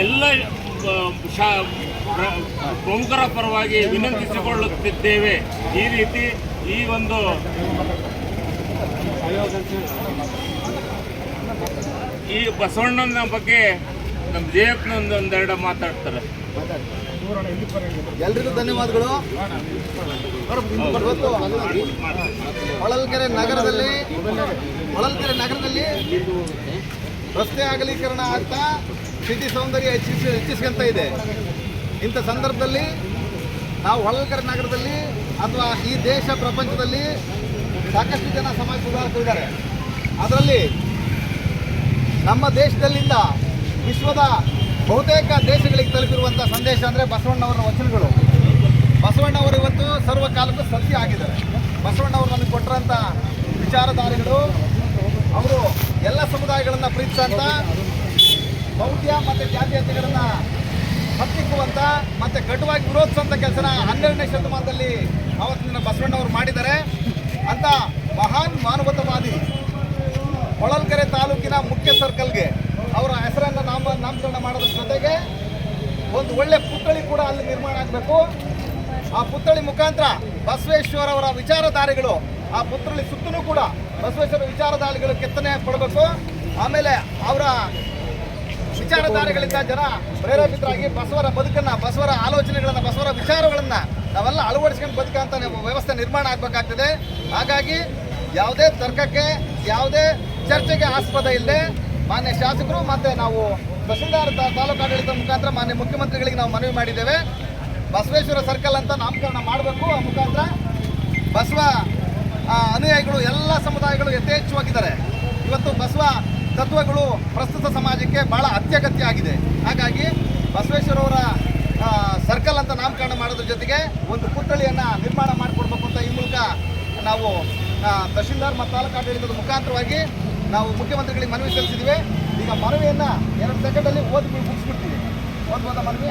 ಎಲ್ಲ ಪ್ರಮುಖರ ಪರವಾಗಿ ವಿನಂತಿಸಿಕೊಳ್ಳುತ್ತಿದ್ದೇವೆ. ಈ ರೀತಿ ಈ ಒಂದು ಈ ಬಸವಣ್ಣನ ಬಗ್ಗೆ ನಮ್ಮ ಜಯಪ್ಪನೊಂದು ಒಂದೆರಡು ಮಾತಾಡ್ತಾರೆ. ಎಲ್ರಿಗೂ ಧನ್ಯವಾದಗಳು. ಹೊಳಲ್ಕೆರೆ ನಗರದಲ್ಲಿ ರಸ್ತೆ ಅಗಲೀಕರಣ ಆಗ್ತಾ ಸಿಟಿ ಸೌಂದರ್ಯ ಹೆಚ್ಚಿಸ್ಕೊಂತ ಇದೆ. ಇಂಥ ಸಂದರ್ಭದಲ್ಲಿ ನಾವು ಹೊಳಲ್ಕೆರೆ ನಗರದಲ್ಲಿ ಅಥವಾ ಈ ದೇಶ ಪ್ರಪಂಚದಲ್ಲಿ ಸಾಕಷ್ಟು ಜನ ಸಮಾಜ ಸುಧಾರಕರಿದ್ದಾರೆ. ಅದರಲ್ಲಿ ನಮ್ಮ ದೇಶದಲ್ಲಿಂದ ವಿಶ್ವದ ಬಹುತೇಕ ದೇಶಗಳಿಗೆ ತಲುಪಿರುವಂಥ ಸಂದೇಶ ಅಂದರೆ ಬಸವಣ್ಣವರ ವಚನಗಳು. ಬಸವಣ್ಣವರು ಇವತ್ತು ಸರ್ವಕಾಲಕ್ಕೂ ಸತ್ಯ ಆಗಿದ್ದಾರೆ. ಬಸವಣ್ಣವರು ನಮಗೆ ಕೊಟ್ಟಿರೋಂಥ ವಿಚಾರಧಾರೆಗಳು, ಅವರು ಎಲ್ಲ ಸಮುದಾಯಗಳನ್ನು ಪ್ರೀತಿಸುವಂಥ, ಬೌದ್ಧ ಮತ್ತು ಜಾತೀಯತೆಗಳನ್ನು ಹತ್ತಿಕ್ಕುವಂಥ ಮತ್ತು ಕಟುವಾಗಿ ವಿರೋಧಿಸುವಂಥ ಕೆಲಸನ 12ನೇ ಶತಮಾನದಲ್ಲಿ ಅವತ್ತಿನ ಬಸವಣ್ಣವರು ಮಾಡಿದ್ದಾರೆ. ಅಂಥ ಮಹಾನ್ ಮಾನವತಾವಾದಿ ಹೊಳಲ್ಕೆರೆ ತಾಲೂಕಿನ ಮುಖ್ಯ ಸರ್ಕಲ್ಗೆ ಅವರ ಹೆಸರನ್ನು ನಾಮಕರಣ ಮಾಡೋದ್ರ ಜೊತೆಗೆ ಒಂದು ಒಳ್ಳೆ ಪುತ್ಥಳಿ ಕೂಡ ಅಲ್ಲಿ ನಿರ್ಮಾಣ ಆಗಬೇಕು. ಆ ಪುತ್ಥಳಿ ಮುಖಾಂತರ ಬಸವೇಶ್ವರ ಅವರ ವಿಚಾರಧಾರೆಗಳು, ಆ ಪುತ್ಥಳಿ ಸುತ್ತಲೂ ಕೂಡ ಬಸವೇಶ್ವರ ವಿಚಾರಧಾರೆಗಳು ಕೆತ್ತನೆ ಪಡಬೇಕು. ಆಮೇಲೆ ಅವರ ವಿಚಾರಧಾರೆಗಳಿಂದ ಜನ ಪ್ರೇರೇಪಿತರಾಗಿ ಬಸವರ ಬದುಕನ್ನು, ಬಸವರ ಆಲೋಚನೆಗಳನ್ನು, ಬಸವರ ವಿಚಾರಗಳನ್ನು ನಾವೆಲ್ಲ ಅಳವಡಿಸ್ಕೊಂಡು ಬದುಕಂತ ವ್ಯವಸ್ಥೆ ನಿರ್ಮಾಣ ಆಗಬೇಕಾಗ್ತದೆ. ಹಾಗಾಗಿ ಯಾವುದೇ ತರ್ಕಕ್ಕೆ, ಯಾವುದೇ ಚರ್ಚೆಗೆ ಆಸ್ಪದ ಇಲ್ಲದೆ ಮಾನ್ಯ ಶಾಸಕರು ಮತ್ತು ನಾವು ತಹಸೀಲ್ದಾರ್ ತಾಲೂಕು ಆಡಳಿತ ಮುಖಾಂತರ ಮಾನ್ಯ ಮುಖ್ಯಮಂತ್ರಿಗಳಿಗೆ ನಾವು ಮನವಿ ಮಾಡಿದ್ದೇವೆ. ಬಸವೇಶ್ವರ ಸರ್ಕಲ್ ಅಂತ ನಾಮಕರಣ ಮಾಡಬೇಕು. ಆ ಮುಖಾಂತರ ಬಸವ ಅನುಯಾಯಿಗಳು ಎಲ್ಲ ಸಮುದಾಯಗಳು ಯಥೇಚ್ಛವಾಗಿದ್ದಾರೆ. ಇವತ್ತು ಬಸವ ತತ್ವಗಳು ಪ್ರಸ್ತುತ ಸಮಾಜಕ್ಕೆ ಭಾಳ ಅತ್ಯಗತ್ಯ ಆಗಿದೆ. ಹಾಗಾಗಿ ಬಸವೇಶ್ವರವರ ಸರ್ಕಲ್ ಅಂತ ನಾಮಕರಣ ಮಾಡೋದ್ರ ಜೊತೆಗೆ ಒಂದು ಪುತ್ಥಳಿಯನ್ನು ನಿರ್ಮಾಣ ಮಾಡಿಕೊಡ್ಬೇಕು ಅಂತ ಈ ಮೂಲಕ ನಾವು ತಹಶೀಲ್ದಾರ್ ಮತ್ತು ತಾಲೂಕು ಆಡಳಿತದ ಮುಖಾಂತರವಾಗಿ ನಾವು ಮುಖ್ಯಮಂತ್ರಿಗಳಿಗೆ ಮನವಿ ಸಲ್ಲಿಸಿದ್ದೀವಿ. ಈಗ ಮನವಿಯನ್ನು 2 ಸೆಕೆಂಡಲ್ಲಿ ಓದಿ ಮುಗಿಸ್ಬಿಡ್ತೀವಿ. ಮನವಿ